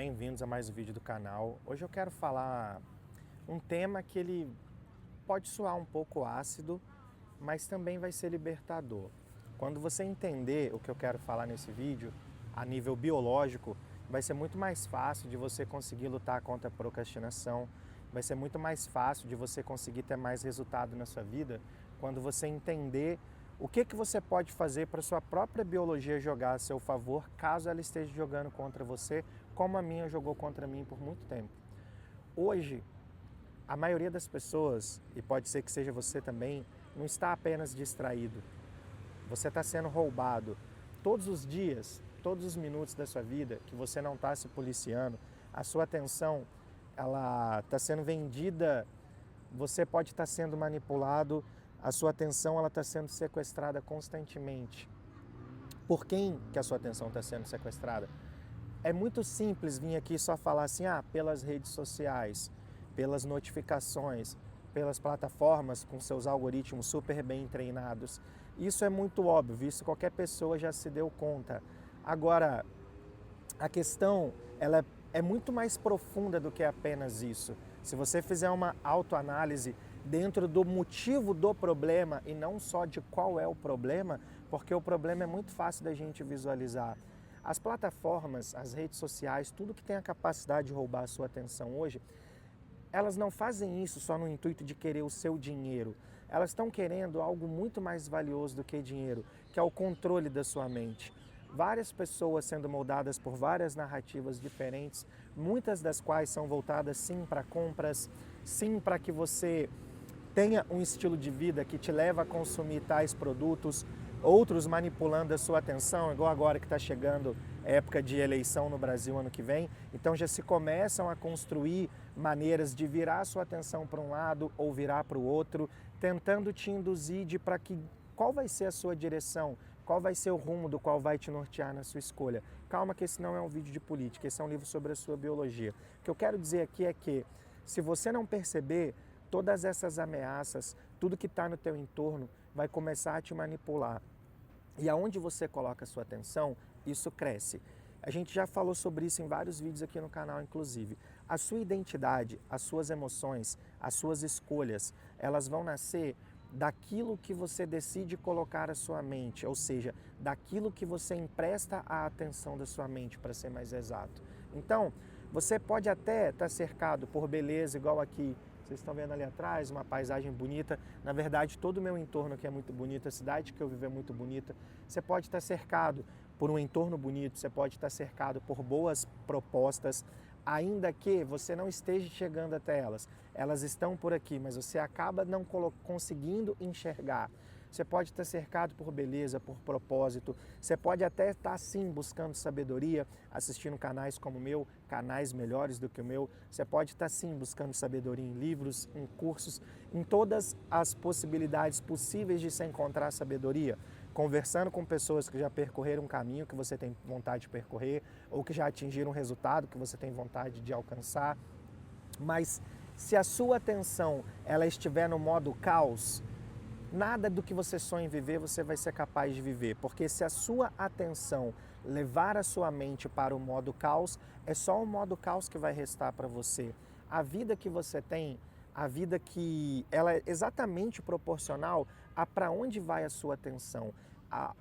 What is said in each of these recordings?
Bem-vindos a mais um vídeo do canal. Hoje eu quero falar um tema que ele pode soar um pouco ácido, mas também vai ser libertador. Quando você entender o que eu quero falar nesse vídeo, a nível biológico, vai ser muito mais fácil de você conseguir lutar contra a procrastinação, vai ser muito mais fácil de você conseguir ter mais resultado na sua vida quando você entender o que você pode fazer para sua própria biologia jogar a seu favor, caso ela esteja jogando contra você, como a minha jogou contra mim por muito tempo. Hoje, a maioria das pessoas, e pode ser que seja você também, não está apenas distraído. Você está sendo roubado todos os dias, todos os minutos da sua vida que você não está se policiando. A sua atenção, ela está sendo vendida, você pode estar sendo manipulado, a sua atenção ela está sendo sequestrada constantemente. Por quem que a sua atenção está sendo sequestrada? É muito simples vir aqui só falar assim, pelas redes sociais, pelas notificações, pelas plataformas com seus algoritmos super bem treinados. Isso é muito óbvio, isso qualquer pessoa já se deu conta. Agora, a questão ela é muito mais profunda do que apenas isso. Se você fizer uma autoanálise dentro do motivo do problema e não só de qual é o problema, porque o problema é muito fácil da gente visualizar. As plataformas, as redes sociais, tudo que tem a capacidade de roubar a sua atenção hoje, elas não fazem isso só no intuito de querer o seu dinheiro. Elas estão querendo algo muito mais valioso do que dinheiro, que é o controle da sua mente. Várias pessoas sendo moldadas por várias narrativas diferentes, muitas das quais são voltadas sim para compras, sim para que você tenha um estilo de vida que te leva a consumir tais produtos, outros manipulando a sua atenção, igual agora que está chegando a época de eleição no Brasil ano que vem, então já se começam a construir maneiras de virar a sua atenção para um lado ou virar para o outro, tentando te induzir de para que qual vai ser a sua direção, qual vai ser o rumo do qual vai te nortear na sua escolha. Calma que esse não é um vídeo de política, esse é um livro sobre a sua biologia. O que eu quero dizer aqui é que, se você não perceber, todas essas ameaças, tudo que está no teu entorno vai começar a te manipular. E aonde você coloca a sua atenção, isso cresce. A gente já falou sobre isso em vários vídeos aqui no canal, inclusive. A sua identidade, as suas emoções, as suas escolhas, elas vão nascer daquilo que você decide colocar a sua mente, ou seja, daquilo que você empresta a atenção da sua mente, para ser mais exato. Então, você pode até estar cercado por beleza, igual aqui. Vocês estão vendo ali atrás, uma paisagem bonita. Na verdade, todo o meu entorno aqui é muito bonito, a cidade que eu vivo é muito bonita. Você pode estar cercado por um entorno bonito, você pode estar cercado por boas propostas, ainda que você não esteja chegando até elas. Elas estão por aqui, mas você acaba não conseguindo enxergar. Você pode estar cercado por beleza, por propósito. Você pode até estar, sim, buscando sabedoria, assistindo canais como o meu, canais melhores do que o meu. Você pode estar, sim, buscando sabedoria em livros, em cursos, em todas as possibilidades possíveis de se encontrar sabedoria. Conversando com pessoas que já percorreram um caminho que você tem vontade de percorrer, ou que já atingiram um resultado que você tem vontade de alcançar. Mas se a sua atenção ela estiver no modo caos, nada do que você sonha em viver você vai ser capaz de viver, porque se a sua atenção levar a sua mente para o modo caos, é só o modo caos que vai restar para você. A vida que você tem, a vida que ela é exatamente proporcional a para onde vai a sua atenção.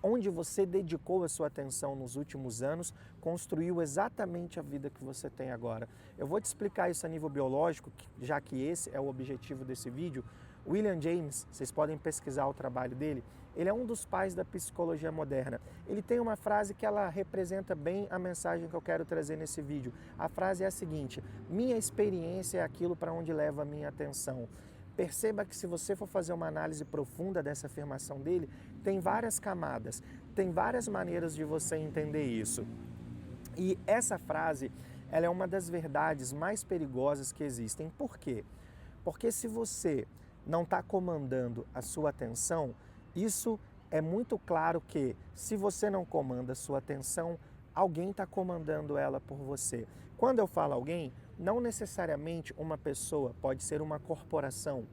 Onde você dedicou a sua atenção nos últimos anos, construiu exatamente a vida que você tem agora. Eu vou te explicar isso a nível biológico, já que esse é o objetivo desse vídeo. William James, vocês podem pesquisar o trabalho dele, ele é um dos pais da psicologia moderna. Ele tem uma frase que ela representa bem a mensagem que eu quero trazer nesse vídeo. A frase é a seguinte: minha experiência é aquilo para onde leva a minha atenção. Perceba que se você for fazer uma análise profunda dessa afirmação dele, tem várias camadas, tem várias maneiras de você entender isso. E essa frase, ela é uma das verdades mais perigosas que existem. Por quê? Porque se você não está comandando a sua atenção, isso é muito claro que, se você não comanda a sua atenção, alguém está comandando ela por você. Quando eu falo alguém, não necessariamente uma pessoa, pode ser uma corporação,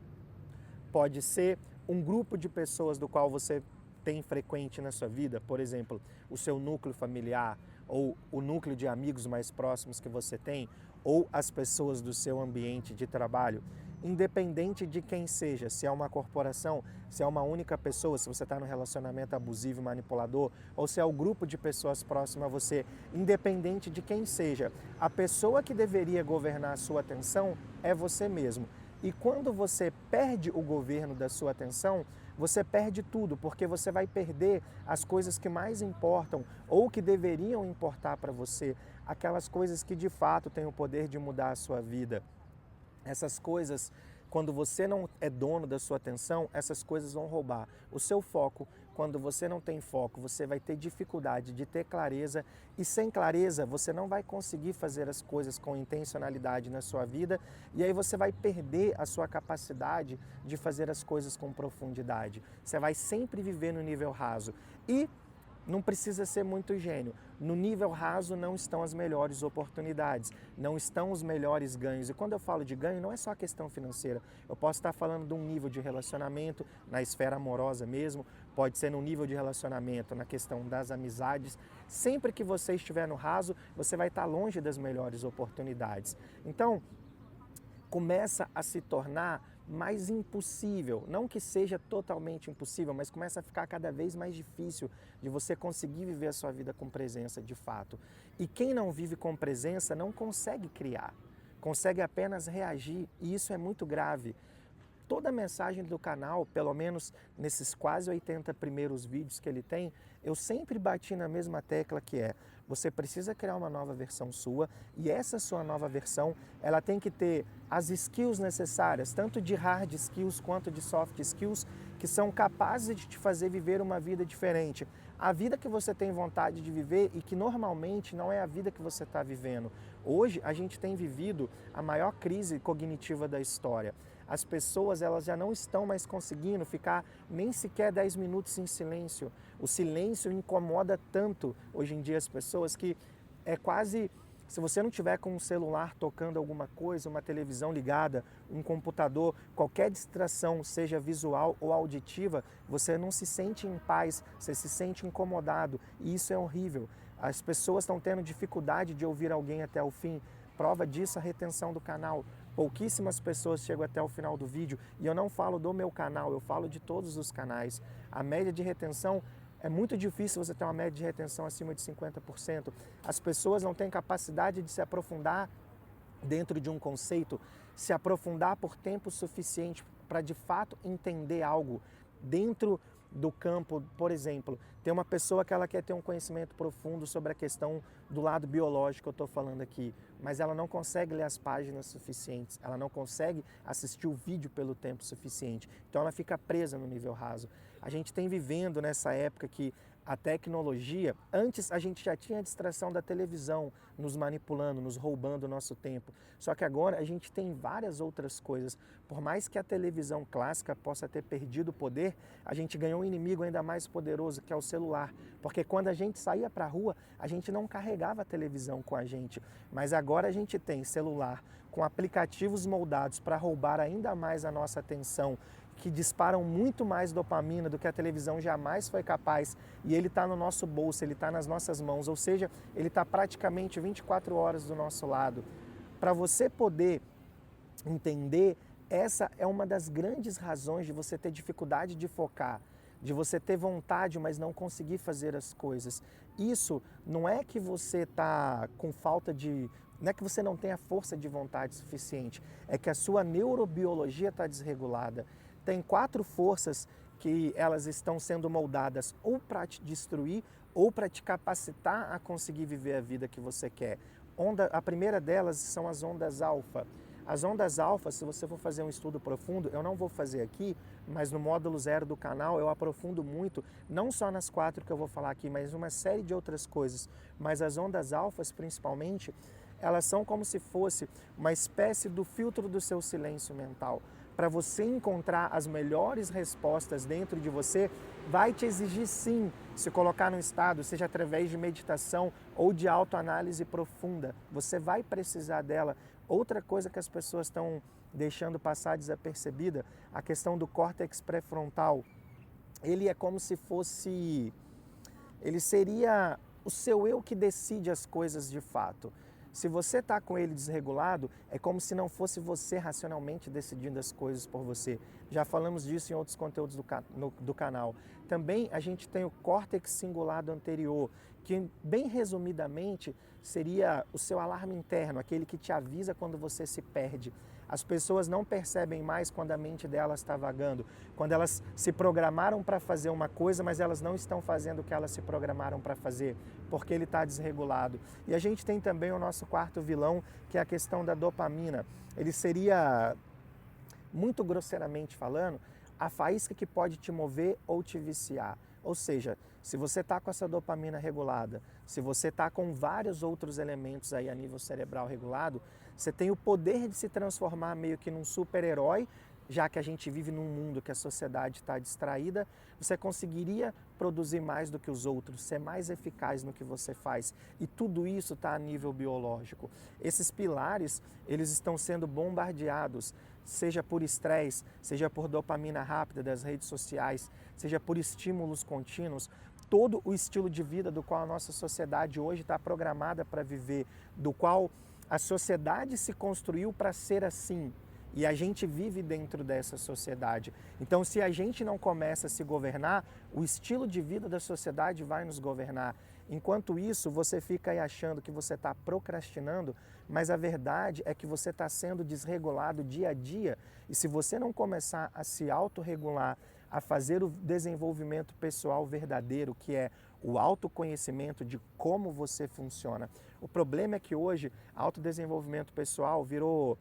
pode ser um grupo de pessoas do qual você tem frequente na sua vida, por exemplo, o seu núcleo familiar, ou o núcleo de amigos mais próximos que você tem, ou as pessoas do seu ambiente de trabalho, independente de quem seja, se é uma corporação, se é uma única pessoa, se você está no relacionamento abusivo e manipulador, ou se é o grupo de pessoas próximas a você, independente de quem seja, a pessoa que deveria governar a sua atenção é você mesmo. E quando você perde o governo da sua atenção, você perde tudo, porque você vai perder as coisas que mais importam ou que deveriam importar para você, aquelas coisas que de fato têm o poder de mudar a sua vida. Essas coisas, quando você não é dono da sua atenção, essas coisas vão roubar o seu foco. Quando você não tem foco, você vai ter dificuldade de ter clareza, e sem clareza você não vai conseguir fazer as coisas com intencionalidade na sua vida, e aí você vai perder a sua capacidade de fazer as coisas com profundidade. Você vai sempre viver no nível raso. E não precisa ser muito gênio. No nível raso não estão as melhores oportunidades, não estão os melhores ganhos. E quando eu falo de ganho, não é só a questão financeira. Eu posso estar falando de um nível de relacionamento, na esfera amorosa mesmo, pode ser no nível de relacionamento, na questão das amizades. Sempre que você estiver no raso, você vai estar longe das melhores oportunidades. Então, começa a se tornar mais impossível, não que seja totalmente impossível, mas começa a ficar cada vez mais difícil de você conseguir viver a sua vida com presença de fato. E quem não vive com presença não consegue criar, consegue apenas reagir, e isso é muito grave. Toda a mensagem do canal, pelo menos nesses quase 80 primeiros vídeos que ele tem, eu sempre bati na mesma tecla, que é: você precisa criar uma nova versão sua, e essa sua nova versão, ela tem que ter as skills necessárias, tanto de hard skills quanto de soft skills, que são capazes de te fazer viver uma vida diferente. A vida que você tem vontade de viver e que normalmente não é a vida que você está vivendo. Hoje a gente tem vivido a maior crise cognitiva da história. As pessoas, elas já não estão mais conseguindo ficar nem sequer 10 minutos em silêncio. O silêncio incomoda tanto hoje em dia as pessoas que é quase, se você não tiver com um celular tocando alguma coisa, uma televisão ligada, um computador, qualquer distração, seja visual ou auditiva, você não se sente em paz, você se sente incomodado, e isso é horrível. As pessoas estão tendo dificuldade de ouvir alguém até o fim. Prova disso a retenção do canal. Pouquíssimas pessoas chegam até o final do vídeo, e eu não falo do meu canal, eu falo de todos os canais. A média de retenção, é muito difícil você ter uma média de retenção acima de 50%. As pessoas não têm capacidade de se aprofundar dentro de um conceito, se aprofundar por tempo suficiente para de fato entender algo dentro do campo. Por exemplo, tem uma pessoa que ela quer ter um conhecimento profundo sobre a questão do lado biológico que eu estou falando aqui, mas ela não consegue ler as páginas suficientes, ela não consegue assistir o vídeo pelo tempo suficiente, então ela fica presa no nível raso. A gente tem vivendo nessa época que a tecnologia, antes a gente já tinha a distração da televisão nos manipulando, nos roubando o nosso tempo. Só que agora a gente tem várias outras coisas. Por mais que a televisão clássica possa ter perdido o poder, a gente ganhou um inimigo ainda mais poderoso, que é o celular. Porque quando a gente saía para a rua, a gente não carregava a televisão com a gente. Mas agora a gente tem celular com aplicativos moldados para roubar ainda mais a nossa atenção, que disparam muito mais dopamina do que a televisão jamais foi capaz, e ele está no nosso bolso, ele está nas nossas mãos, ou seja, ele está praticamente 24 horas do nosso lado. Para você poder entender, essa é uma das grandes razões de você ter dificuldade de focar, de você ter vontade, mas não conseguir fazer as coisas. Isso não é que você está com falta de... Não é que você não tenha força de vontade suficiente, é que a sua neurobiologia está desregulada. Tem 4 forças que elas estão sendo moldadas ou para te destruir ou para te capacitar a conseguir viver a vida que você quer. A primeira delas são as ondas alfa. As ondas alfa, se você for fazer um estudo profundo, eu não vou fazer aqui, mas no módulo 0 do canal eu aprofundo muito, não só nas 4 que eu vou falar aqui, mas uma série de outras coisas. Mas as ondas alfas, principalmente, elas são como se fosse uma espécie do filtro do seu silêncio mental. Para você encontrar as melhores respostas dentro de você, vai te exigir sim se colocar no estado, seja através de meditação ou de autoanálise profunda. Você vai precisar dela. Outra coisa que as pessoas estão deixando passar desapercebida, a questão do córtex pré-frontal. Ele é como se fosse... Ele seria o seu eu que decide as coisas de fato. Se você está com ele desregulado, é como se não fosse você racionalmente decidindo as coisas por você. Já falamos disso em outros conteúdos do canal. Também a gente tem o córtex cingulado anterior, que bem resumidamente seria o seu alarme interno, aquele que te avisa quando você se perde. As pessoas não percebem mais quando a mente delas está vagando, quando elas se programaram para fazer uma coisa, mas elas não estão fazendo o que elas se programaram para fazer, porque ele está desregulado. E a gente tem também o nosso quarto vilão, que é a questão da dopamina. Ele seria, muito grosseiramente falando, a faísca que pode te mover ou te viciar. Ou seja, se você está com essa dopamina regulada, se você está com vários outros elementos aí a nível cerebral regulado, você tem o poder de se transformar meio que num super-herói, já que a gente vive num mundo que a sociedade está distraída, você conseguiria produzir mais do que os outros, ser mais eficaz no que você faz. E tudo isso está a nível biológico. Esses pilares, eles estão sendo bombardeados, seja por estresse, seja por dopamina rápida das redes sociais, seja por estímulos contínuos. Todo o estilo de vida do qual a nossa sociedade hoje está programada para viver, do qual a sociedade se construiu para ser assim. E a gente vive dentro dessa sociedade. Então, se a gente não começa a se governar, o estilo de vida da sociedade vai nos governar. Enquanto isso, você fica aí achando que você está procrastinando, mas a verdade é que você está sendo desregulado dia a dia. E se você não começar a se autorregular, a fazer o desenvolvimento pessoal verdadeiro, que é o autoconhecimento de como você funciona. O problema é que hoje, autodesenvolvimento pessoal virou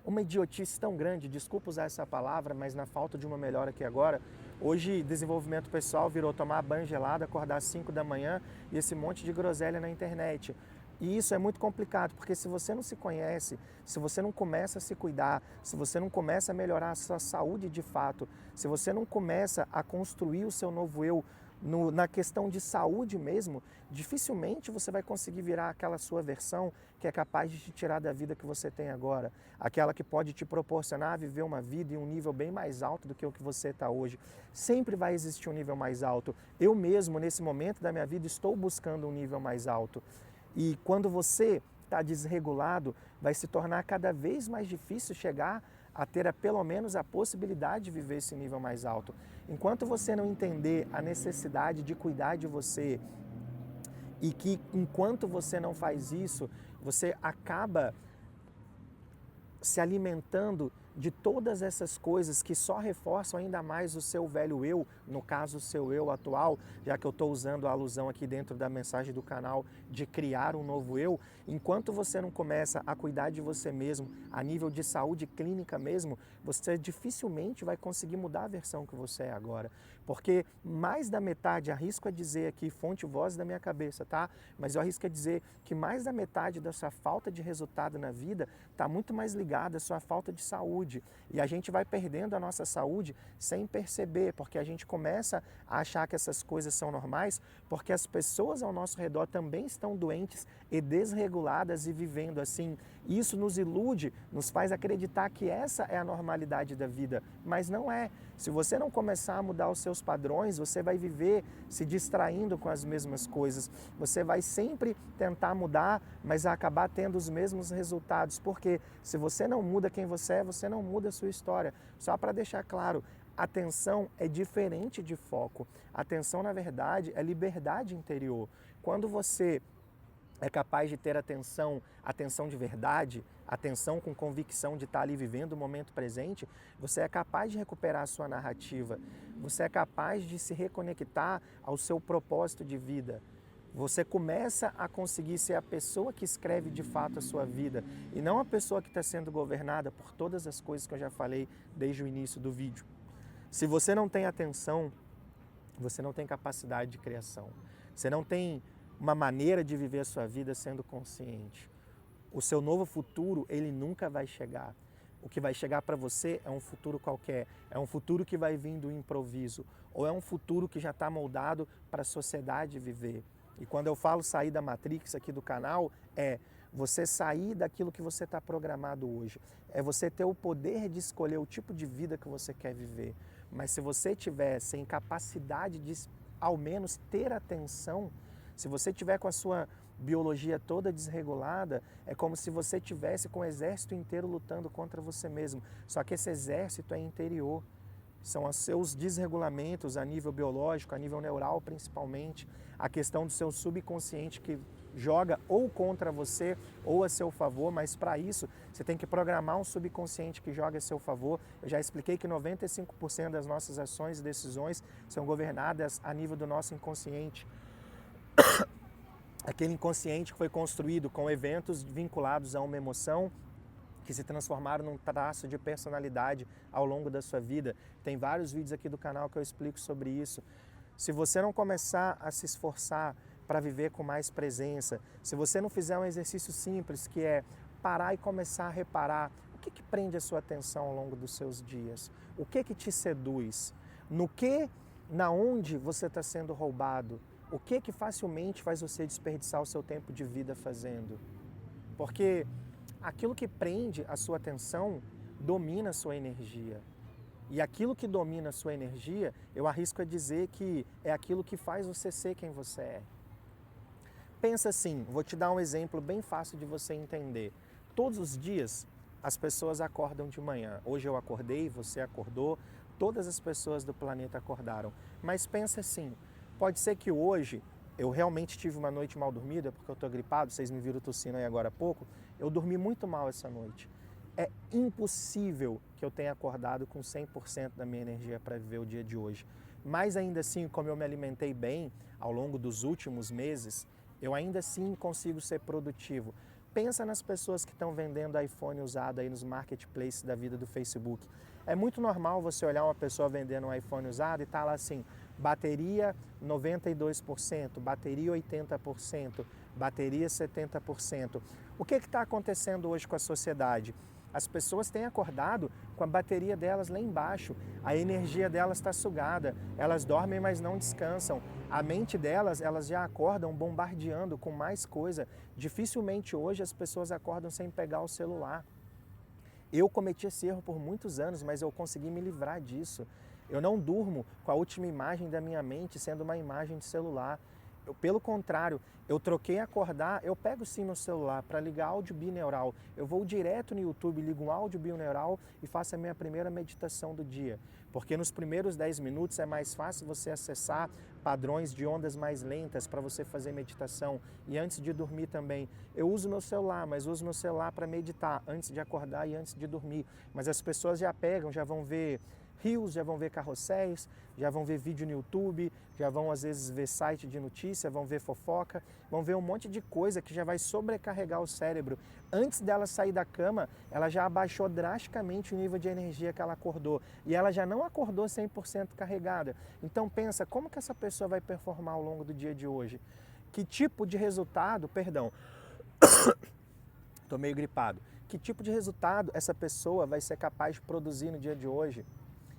uma idiotice tão grande, desculpa usar essa palavra, mas na falta de uma melhor aqui agora, hoje desenvolvimento pessoal virou tomar banho gelado, acordar às 5 da manhã e esse monte de groselha na internet. E isso é muito complicado, porque se você não se conhece, se você não começa a se cuidar, se você não começa a melhorar a sua saúde de fato, se você não começa a construir o seu novo eu na questão de saúde mesmo, dificilmente você vai conseguir virar aquela sua versão que é capaz de te tirar da vida que você tem agora, aquela que pode te proporcionar viver uma vida em um nível bem mais alto do que o que você está hoje. Sempre vai existir um nível mais alto. Eu mesmo, nesse momento da minha vida, estou buscando um nível mais alto. E quando você está desregulado, vai se tornar cada vez mais difícil chegar a ter pelo menos a possibilidade de viver esse nível mais alto. Enquanto você não entender a necessidade de cuidar de você e que enquanto você não faz isso, você acaba se alimentando de todas essas coisas que só reforçam ainda mais o seu velho eu, no caso o seu eu atual, já que eu estou usando a alusão aqui dentro da mensagem do canal de criar um novo eu, enquanto você não começa a cuidar de você mesmo, a nível de saúde clínica mesmo, você dificilmente vai conseguir mudar a versão que você é agora. Porque mais da metade, arrisco a dizer aqui, fonte voz da minha cabeça, tá? Mas eu arrisco a dizer que mais da metade da sua falta de resultado na vida está muito mais ligada à sua falta de saúde. E a gente vai perdendo a nossa saúde sem perceber, porque a gente começa a achar que essas coisas são normais, porque as pessoas ao nosso redor também estão doentes e desreguladas e vivendo assim. Isso nos ilude, nos faz acreditar que essa é a normalidade da vida, mas não é. Se você não começar a mudar os seus padrões, você vai viver se distraindo com as mesmas coisas. Você vai sempre tentar mudar, mas acabar tendo os mesmos resultados. Porque se você não muda quem você é, você não muda a sua história. Só para deixar claro, atenção é diferente de foco. Atenção, na verdade, é liberdade interior. Quando você é capaz de ter atenção de verdade, atenção com convicção de estar ali vivendo o momento presente, você é capaz de recuperar a sua narrativa, você é capaz de se reconectar ao seu propósito de vida. Você começa a conseguir ser a pessoa que escreve de fato a sua vida e não a pessoa que está sendo governada por todas as coisas que eu já falei desde o início do vídeo. Se você não tem atenção, você não tem capacidade de criação. Você não tem uma maneira de viver a sua vida sendo consciente. O seu novo futuro, ele nunca vai chegar. O que vai chegar para você é um futuro qualquer, é um futuro que vai vir do improviso, ou é um futuro que já está moldado para a sociedade viver. E quando eu falo sair da Matrix aqui do canal, é você sair daquilo que você está programado hoje. É você ter o poder de escolher o tipo de vida que você quer viver. Mas se você tiver sem capacidade de, ao menos, ter atenção, Se você tiver com a sua biologia toda desregulada, é como se você tivesse com o exército inteiro lutando contra você mesmo. Só que esse exército é interior. São os seus desregulamentos a nível biológico, a nível neural principalmente, a questão do seu subconsciente que joga ou contra você ou a seu favor, mas para isso você tem que programar um subconsciente que joga a seu favor. Eu já expliquei que 95% das nossas ações e decisões são governadas a nível do nosso inconsciente. Aquele inconsciente que foi construído com eventos vinculados a uma emoção que se transformaram num traço de personalidade ao longo da sua vida. Tem vários vídeos aqui do canal que eu explico sobre isso. Se você não começar a se esforçar para viver com mais presença, se você não fizer um exercício simples que é parar e começar a reparar o que prende a sua atenção ao longo dos seus dias, o que te seduz, na onde você está sendo roubado, o que facilmente faz você desperdiçar o seu tempo de vida fazendo. Porque aquilo que prende a sua atenção domina a sua energia. E aquilo que domina a sua energia, eu arrisco a dizer que é aquilo que faz você ser quem você é. Pensa assim, vou te dar um exemplo bem fácil de você entender. Todos os dias as pessoas acordam de manhã. Hoje eu acordei, você acordou, todas as pessoas do planeta acordaram. Mas pensa assim, pode ser que hoje eu realmente tive uma noite mal dormida, porque eu estou gripado, vocês me viram tossindo aí agora há pouco, eu dormi muito mal essa noite. É impossível que eu tenha acordado com 100% da minha energia para viver o dia de hoje. Mas ainda assim, como eu me alimentei bem ao longo dos últimos meses, eu ainda assim consigo ser produtivo. Pensa nas pessoas que estão vendendo iPhone usado aí nos marketplaces da vida do Facebook. É muito normal você olhar uma pessoa vendendo um iPhone usado e tá lá assim, bateria 92%, bateria 80%, bateria 70%. O que está acontecendo hoje com a sociedade? As pessoas têm acordado com a bateria delas lá embaixo, a energia delas está sugada, elas dormem, mas não descansam. A mente delas, elas já acordam bombardeando com mais coisa. Dificilmente hoje as pessoas acordam sem pegar o celular. Eu cometi esse erro por muitos anos, mas eu consegui me livrar disso. Eu não durmo com a última imagem da minha mente sendo uma imagem de celular. Pelo contrário, eu troquei acordar, eu pego sim meu celular para ligar áudio bineural. Eu vou direto no YouTube, ligo um áudio bineural e faço a minha primeira meditação do dia. Porque nos primeiros 10 minutos é mais fácil você acessar padrões de ondas mais lentas para você fazer meditação. E antes de dormir também. Eu uso meu celular, mas uso meu celular para meditar antes de acordar e antes de dormir. Mas as pessoas já pegam, já vão ver reels, já vão ver carrosséis, já vão ver vídeo no YouTube, já vão às vezes ver site de notícia, vão ver fofoca, vão ver um monte de coisa que já vai sobrecarregar o cérebro. Antes dela sair da cama, ela já abaixou drasticamente o nível de energia que ela acordou e ela já não acordou 100% carregada. Então pensa, como que essa pessoa vai performar ao longo do dia de hoje? Que tipo de resultado, estou meio gripado, que tipo de resultado essa pessoa vai ser capaz de produzir no dia de hoje?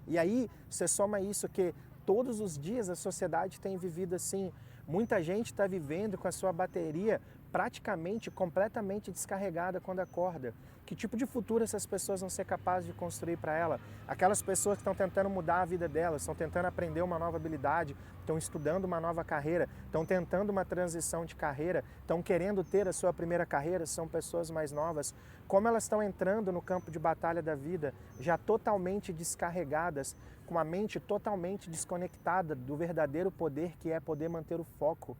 E aí você soma isso que todos os dias a sociedade tem vivido assim. Muita gente está vivendo com a sua bateria praticamente, completamente descarregada quando acorda. Que tipo de futuro essas pessoas vão ser capazes de construir para ela? Aquelas pessoas que estão tentando mudar a vida delas, estão tentando aprender uma nova habilidade, estão estudando uma nova carreira, estão tentando uma transição de carreira, estão querendo ter a sua primeira carreira, são pessoas mais novas. Como elas estão entrando no campo de batalha da vida, já totalmente descarregadas, com a mente totalmente desconectada do verdadeiro poder que é poder manter o foco.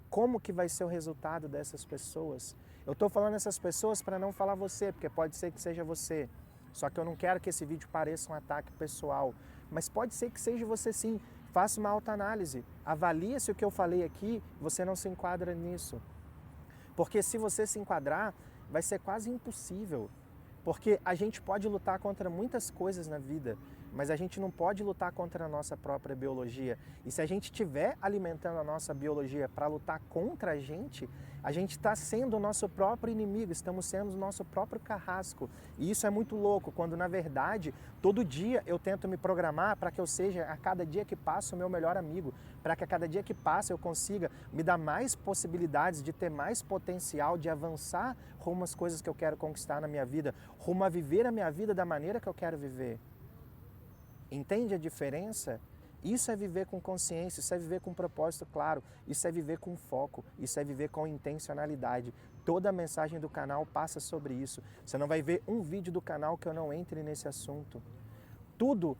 Como que vai ser o resultado dessas pessoas? Eu estou falando essas pessoas para não falar você, porque pode ser que seja você. Só que eu não quero que esse vídeo pareça um ataque pessoal. Mas pode ser que seja você sim. Faça uma autoanálise. Avalie se o que eu falei aqui, você não se enquadra nisso. Porque se você se enquadrar, vai ser quase impossível. Porque a gente pode lutar contra muitas coisas na vida, mas a gente não pode lutar contra a nossa própria biologia. E se a gente estiver alimentando a nossa biologia para lutar contra a gente está sendo o nosso próprio inimigo, estamos sendo o nosso próprio carrasco. E isso é muito louco, quando na verdade, todo dia eu tento me programar para que eu seja, a cada dia que passa, o meu melhor amigo, para que a cada dia que passa eu consiga me dar mais possibilidades de ter mais potencial, de avançar rumo às coisas que eu quero conquistar na minha vida, rumo a viver a minha vida da maneira que eu quero viver. Entende a diferença? Isso é viver com consciência, isso é viver com propósito claro, isso é viver com foco, isso é viver com intencionalidade. Toda a mensagem do canal passa sobre isso. Você não vai ver um vídeo do canal que eu não entre nesse assunto. Tudo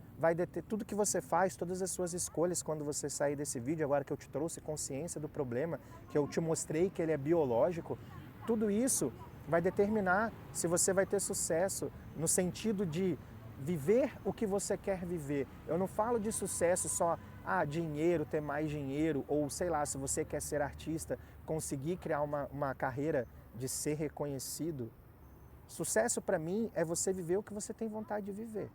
que você faz, todas as suas escolhas quando você sair desse vídeo, agora que eu te trouxe consciência do problema, que eu te mostrei que ele é biológico, tudo isso vai determinar se você vai ter sucesso no sentido de viver o que você quer viver. Eu não falo de sucesso só, dinheiro, ter mais dinheiro, ou sei lá, se você quer ser artista, conseguir criar uma carreira de ser reconhecido. Sucesso para mim é você viver o que você tem vontade de viver.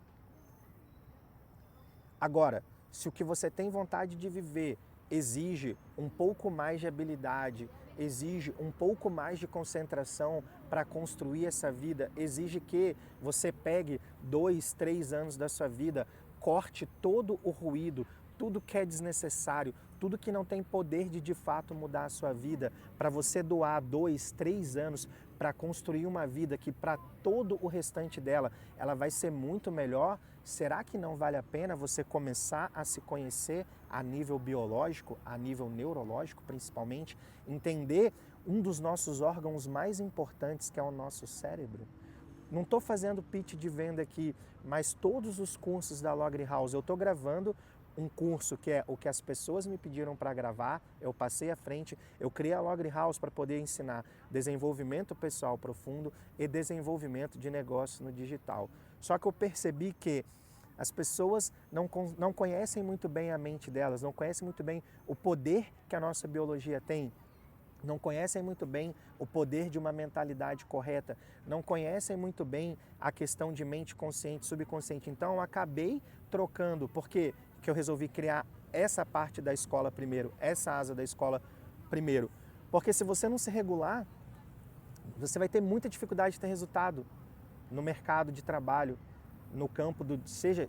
Agora, se o que você tem vontade de viver exige um pouco mais de habilidade, exige um pouco mais de concentração para construir essa vida, exige que você pegue 2, 3 anos da sua vida, corte todo o ruído, tudo que é desnecessário, tudo que não tem poder de fato mudar a sua vida, para você doar 2, 3 anos para construir uma vida que para todo o restante dela, ela vai ser muito melhor. Será que não vale a pena você começar a se conhecer a nível biológico, a nível neurológico principalmente, entender um dos nossos órgãos mais importantes, que é o nosso cérebro? Não estou fazendo pitch de venda aqui, mas todos os cursos da Logri House, eu estou gravando um curso que é o que as pessoas me pediram para gravar, eu passei à frente, eu criei a Logri House para poder ensinar desenvolvimento pessoal profundo e desenvolvimento de negócio no digital. Só que eu percebi que as pessoas não conhecem muito bem a mente delas, não conhecem muito bem o poder que a nossa biologia tem, não conhecem muito bem o poder de uma mentalidade correta, não conhecem muito bem a questão de mente consciente, subconsciente. Então eu acabei trocando, porque que eu resolvi criar essa parte da escola primeiro, essa asa da escola primeiro. Porque se você não se regular, você vai ter muita dificuldade de ter resultado no mercado de trabalho, no campo seja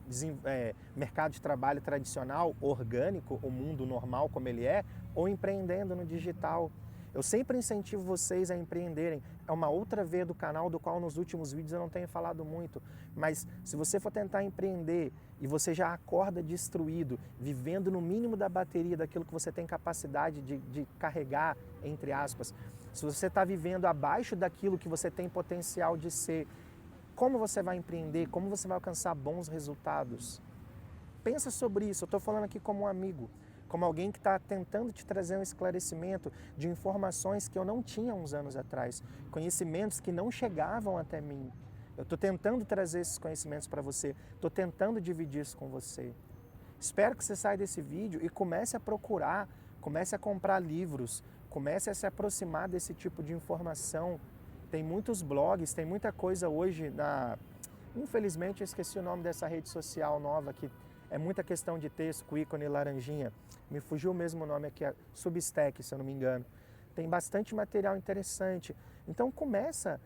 mercado de trabalho tradicional, orgânico, o mundo normal como ele é, ou empreendendo no digital. Eu sempre incentivo vocês a empreenderem. É uma outra veia do canal do qual nos últimos vídeos eu não tenho falado muito. Mas se você for tentar empreender e você já acorda destruído, vivendo no mínimo da bateria daquilo que você tem capacidade de carregar, entre aspas, se você está vivendo abaixo daquilo que você tem potencial de ser, como você vai empreender? Como você vai alcançar bons resultados? Pensa sobre isso. Eu estou falando aqui como um amigo, como alguém que está tentando te trazer um esclarecimento de informações que eu não tinha uns anos atrás, conhecimentos que não chegavam até mim. Eu estou tentando trazer esses conhecimentos para você, estou tentando dividir isso com você. Espero que você saia desse vídeo e comece a procurar, comece a comprar livros, comece a se aproximar desse tipo de informação. Tem muitos blogs, tem muita coisa hoje Infelizmente eu esqueci o nome dessa rede social nova que é muita questão de texto com ícone laranjinha. Me fugiu o mesmo nome aqui, Substack, se eu não me engano. Tem bastante material interessante. Então começa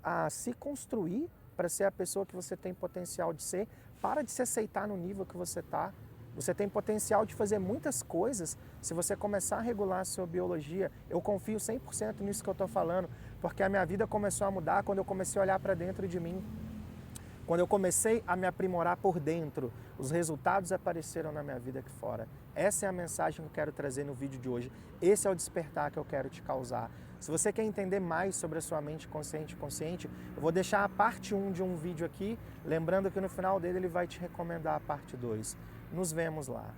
a se construir para ser a pessoa que você tem potencial de ser. Para de se aceitar no nível que você está. Você tem potencial de fazer muitas coisas se você começar a regular a sua biologia. Eu confio 100% nisso que eu estou falando, porque a minha vida começou a mudar quando eu comecei a olhar para dentro de mim. Quando eu comecei a me aprimorar por dentro, os resultados apareceram na minha vida aqui fora. Essa é a mensagem que eu quero trazer no vídeo de hoje. Esse é o despertar que eu quero te causar. Se você quer entender mais sobre a sua mente consciente e consciente, eu vou deixar a parte 1 de um vídeo aqui, lembrando que no final dele ele vai te recomendar a parte 2. Nos vemos lá.